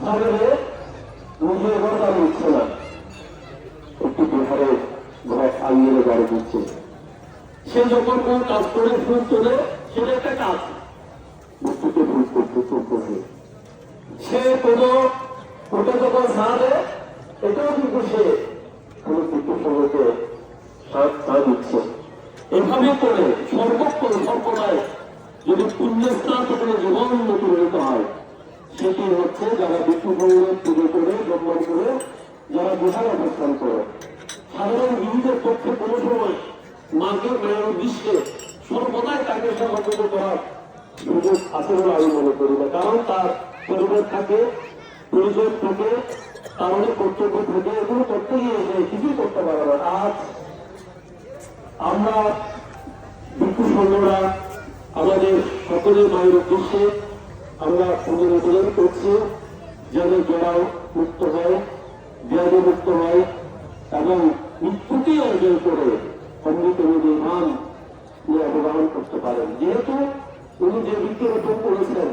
সাগরে নিজের ঘর আর উঠছে না, একটি বিহারে ঘর আঙিয়ে গাড়ি দিচ্ছে। সে যখন কোন কাজ করে ফুল তোলে, সেটা একটা কাজ, বস্তুকে ফুল করতে করতে সে কোনো ওটা যখন সারে, এটাও কিন্তু সে কোনো কিছু সঙ্গে সার দিচ্ছে। এভাবে করে সর্বক্ষণ সম্প্রদায় যদি পুণ্যস্থান থেকে জীবন নতুন হয়, সেটি হচ্ছে যারা বিষ্ণুভগবানের পুজো করে ব্রহ্মণ করে যারা বিহারে অবস্থান করে। সাধারণ গৃহীদের পক্ষে কোনো সময় মাকে মায়ের উদ্দেশ্যে সর্বদাই তাকে সমর্পিত করার সুযোগ আছে বলে আমি মনে করি না। কারণ তার পরিবার থাকে, পরিচয় থাকে, তার অনেক কর্তব্য থাকে, এগুলো করতে গিয়ে কিছুই করতে পারে না। আজ আমরা ভিক্ষু সৈন্যরা আমাদের সকলের মায়ের উদ্দেশ্যে আমরা পুজো নিবেদন করছি, যেন জড়াও মুক্ত হয়, ব্যাধি মুক্ত হয় এবং মৃত্যুকে অর্জন করে অমৃত নির্মাণ নিয়ে অবগাহন করতে পারেন। যেহেতু উনি যে বৃক্ষরোপণ করেছেন